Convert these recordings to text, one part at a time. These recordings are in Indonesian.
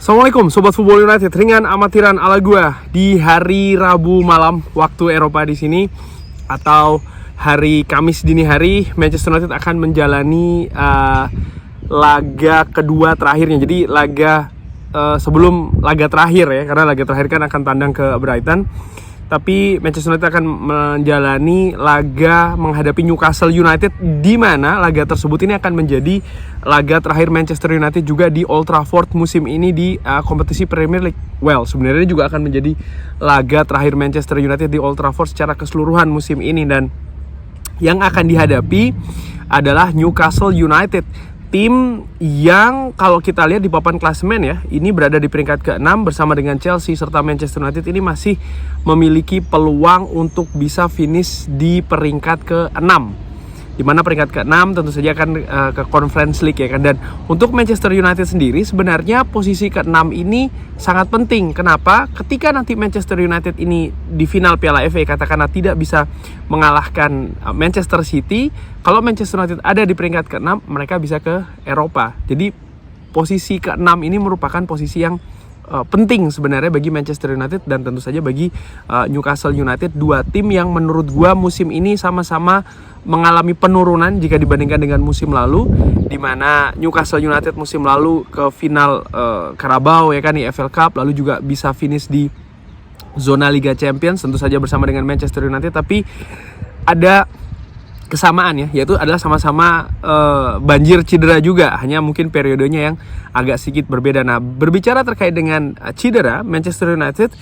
Assalamualaikum Sobat Football United, ringan amatiran ala gua di hari Rabu malam waktu Eropa di sini, atau hari Kamis dini hari. Manchester United akan menjalani laga kedua terakhirnya. Jadi laga sebelum laga terakhir ya, karena laga terakhir kan akan tandang ke Brighton. Tapi Manchester United akan menjalani laga menghadapi Newcastle United, di mana laga tersebut ini akan menjadi laga terakhir Manchester United juga di Old Trafford musim ini di kompetisi Premier League. Well, sebenarnya juga akan menjadi laga terakhir Manchester United di Old Trafford secara keseluruhan musim ini, dan yang akan dihadapi adalah Newcastle United. Tim yang kalau kita lihat di papan klasemen ya, ini berada di peringkat ke-6 bersama dengan Chelsea serta Manchester United, ini masih memiliki peluang untuk bisa finish di peringkat ke-6. Di mana peringkat ke-6 tentu saja akan ke Conference League ya kan. Dan untuk Manchester United sendiri sebenarnya posisi ke-6 ini sangat penting. Kenapa? Ketika nanti Manchester United ini di final Piala FA katakanlah tidak bisa mengalahkan Manchester City, kalau Manchester United ada di peringkat ke-6, mereka bisa ke Eropa. Jadi posisi ke-6 ini merupakan posisi yang penting sebenarnya bagi Manchester United dan tentu saja bagi Newcastle United. Dua tim yang menurut gua musim ini sama-sama mengalami penurunan jika dibandingkan dengan musim lalu, di mana Newcastle United musim lalu ke final Carabao ya kan, di FA Cup, lalu juga bisa finish di zona Liga Champions tentu saja bersama dengan Manchester United. Tapi ada kesamaan ya, yaitu adalah sama-sama banjir cedera juga, hanya mungkin periodenya yang agak sedikit berbeda. Nah, berbicara terkait dengan cedera Manchester United,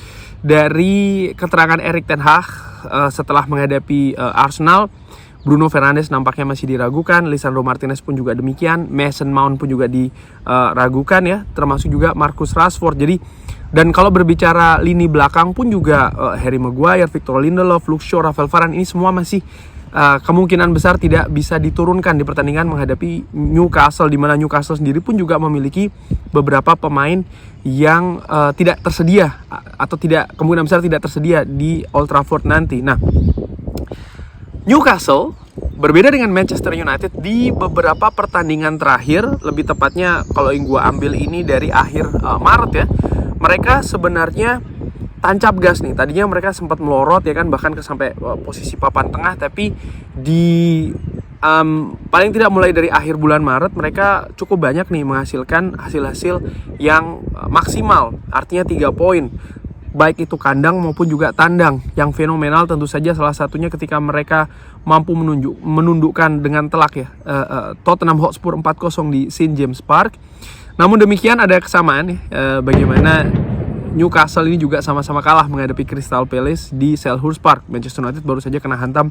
dari keterangan Erik ten Hag setelah menghadapi Arsenal, Bruno Fernandes nampaknya masih diragukan, Lisandro Martinez pun juga demikian, Mason Mount pun juga diragukan ya, termasuk juga Marcus Rashford. Jadi, dan kalau berbicara lini belakang pun juga Harry Maguire, Victor Lindelof, Luke Shaw, Rafael Varane, ini semua masih kemungkinan besar tidak bisa diturunkan di pertandingan menghadapi Newcastle, di mana Newcastle sendiri pun juga memiliki beberapa pemain yang tidak tersedia atau kemungkinan besar tidak tersedia di Old Trafford nanti. Nah, Newcastle berbeda dengan Manchester United di beberapa pertandingan terakhir, lebih tepatnya kalau yang gue ambil ini dari akhir Maret ya, mereka sebenarnya tancap gas nih. Tadinya mereka sempat melorot ya kan, bahkan sampai posisi papan tengah, tapi di paling tidak mulai dari akhir bulan Maret mereka cukup banyak nih menghasilkan hasil-hasil yang maksimal, artinya 3 poin, baik itu kandang maupun juga tandang. Yang fenomenal tentu saja salah satunya ketika mereka mampu menundukkan dengan telak ya Tottenham Hotspur 4-0 di St James Park. Namun demikian ada kesamaan ya, bagaimana Newcastle ini juga sama-sama kalah menghadapi Crystal Palace di Selhurst Park. Manchester United baru saja kena hantam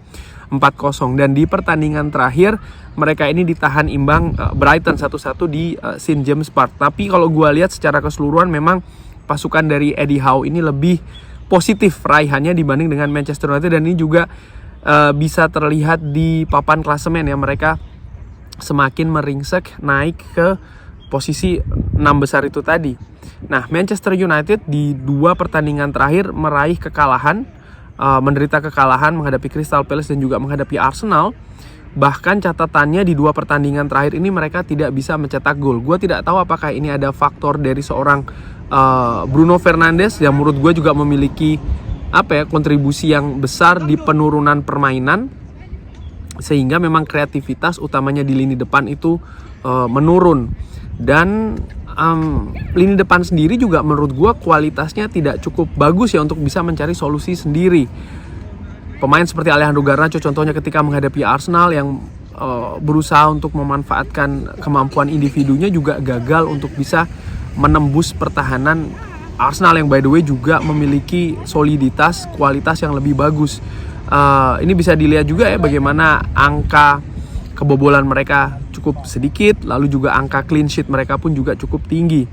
4-0, dan di pertandingan terakhir mereka ini ditahan imbang Brighton 1-1 di St James Park. Tapi kalau gue lihat secara keseluruhan memang pasukan dari Eddie Howe ini lebih positif raihannya dibanding dengan Manchester United, dan ini juga bisa terlihat di papan klasemen ya, mereka semakin meringsek naik ke posisi 6 besar itu tadi. Nah, Manchester United di 2 pertandingan terakhir meraih kekalahan, menderita kekalahan menghadapi Crystal Palace dan juga menghadapi Arsenal. Bahkan catatannya di 2 pertandingan terakhir ini mereka tidak bisa mencetak gol. Gue tidak tahu apakah ini ada faktor dari seorang Bruno Fernandes yang menurut gue juga memiliki kontribusi yang besar di penurunan permainan, sehingga memang kreativitas utamanya di lini depan itu menurun. Dan lini depan sendiri juga menurut gue kualitasnya tidak cukup bagus ya untuk bisa mencari solusi sendiri. Pemain seperti Alejandro Garnacho contohnya ketika menghadapi Arsenal yang berusaha untuk memanfaatkan kemampuan individunya juga gagal untuk bisa menembus pertahanan Arsenal yang by the way juga memiliki soliditas kualitas yang lebih bagus. Ini bisa dilihat juga ya bagaimana angka kebobolan mereka cukup sedikit, lalu juga angka clean sheet mereka pun juga cukup tinggi.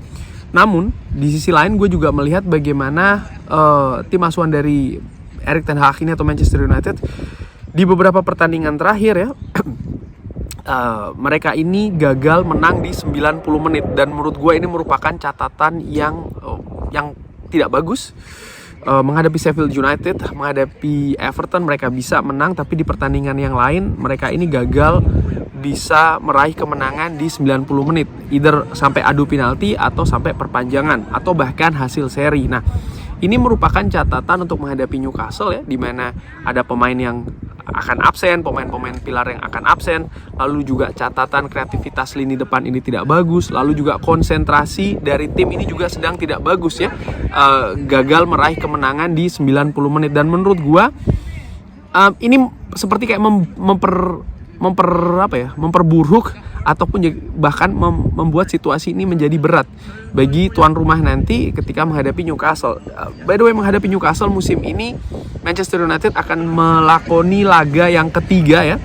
Namun di sisi lain gue juga melihat bagaimana tim asuhan dari Erik ten Hag ini atau Manchester United di beberapa pertandingan terakhir ya mereka ini gagal menang di 90 menit, dan menurut gue ini merupakan catatan yang tidak bagus. Menghadapi Sheffield United, menghadapi Everton mereka bisa menang, tapi di pertandingan yang lain mereka ini gagal bisa meraih kemenangan di 90 menit, either sampai adu penalti atau sampai perpanjangan atau bahkan hasil seri. Nah, ini merupakan catatan untuk menghadapi Newcastle ya, di mana ada pemain yang akan absen, pemain-pemain pilar yang akan absen, lalu juga catatan kreativitas lini depan ini tidak bagus, lalu juga konsentrasi dari tim ini juga sedang tidak bagus ya, gagal meraih kemenangan di 90 menit. Dan menurut gua ini seperti kayak memperburuk ataupun bahkan membuat situasi ini menjadi berat bagi tuan rumah nanti ketika menghadapi Newcastle. By the way, menghadapi Newcastle musim ini Manchester United akan melakoni laga yang ketiga ya,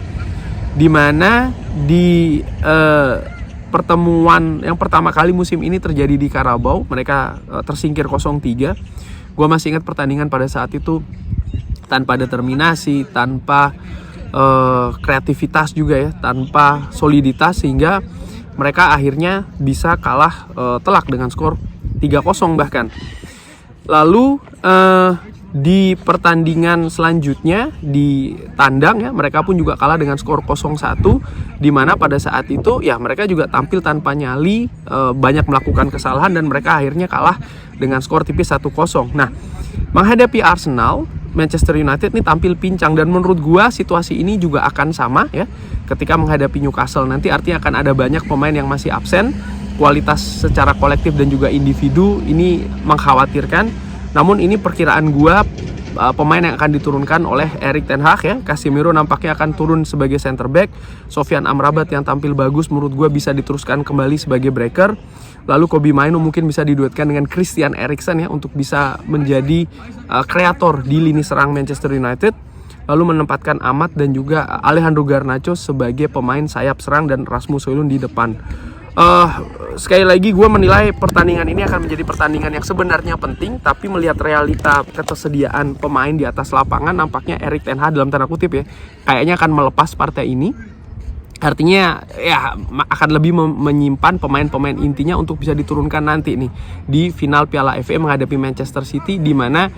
dimana di pertemuan yang pertama kali musim ini terjadi di Carabao, mereka tersingkir 0-3. Gua masih ingat pertandingan pada saat itu tanpa determinasi, tanpa kreativitas juga ya, tanpa soliditas, sehingga mereka akhirnya bisa kalah telak dengan skor 3-0 bahkan. Lalu di pertandingan selanjutnya di tandang ya, mereka pun juga kalah dengan skor 0-1, di mana pada saat itu ya mereka juga tampil tanpa nyali, banyak melakukan kesalahan dan mereka akhirnya kalah dengan skor tipis 1-0. Nah, menghadapi Arsenal, Manchester United ini tampil pincang, dan menurut gua situasi ini juga akan sama ya ketika menghadapi Newcastle nanti. Artinya akan ada banyak pemain yang masih absen, kualitas secara kolektif dan juga individu ini mengkhawatirkan. Namun ini perkiraan gua, pemain yang akan diturunkan oleh Erik ten Hag ya. Casemiro nampaknya akan turun sebagai center back. Sofyan Amrabat yang tampil bagus menurut gua bisa diteruskan kembali sebagai breaker. Lalu Kobbie Mainoo mungkin bisa diduetkan dengan Christian Eriksen ya, untuk bisa menjadi kreator di lini serang Manchester United. Lalu menempatkan Ahmad dan juga Alejandro Garnacho sebagai pemain sayap serang dan Rasmus Højlund di depan. Sekali lagi gue menilai pertandingan ini akan menjadi pertandingan yang sebenarnya penting, tapi melihat realita ketersediaan pemain di atas lapangan, nampaknya Erik ten Hag dalam tanda kutip ya, kayaknya akan melepas partai ini. Artinya ya akan lebih menyimpan pemain-pemain intinya untuk bisa diturunkan nanti nih di final Piala FA menghadapi Manchester City, di mana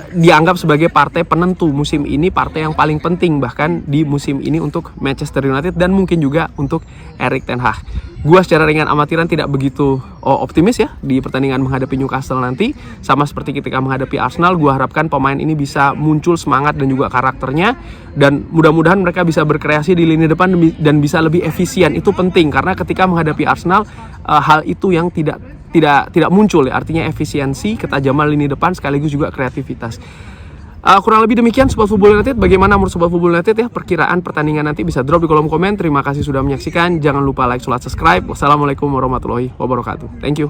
dianggap sebagai partai penentu musim ini, partai yang paling penting bahkan di musim ini untuk Manchester United dan mungkin juga untuk Erik ten Hag. Gua secara ringan amatiran tidak begitu optimis ya di pertandingan menghadapi Newcastle nanti. Sama seperti ketika menghadapi Arsenal, gua harapkan pemain ini bisa muncul semangat dan juga karakternya, dan mudah-mudahan mereka bisa berkreasi di lini depan dan bisa lebih efisien. Itu penting karena ketika menghadapi Arsenal, hal itu yang tidak muncul ya, artinya efisiensi, ketajaman lini depan sekaligus juga kreativitas. Kurang lebih demikian Sobat Football United. Bagaimana menurut Sobat Football United ya? Perkiraan pertandingan nanti bisa drop di kolom komen. Terima kasih sudah menyaksikan. Jangan lupa like, subscribe. Wassalamualaikum warahmatullahi wabarakatuh. Thank you.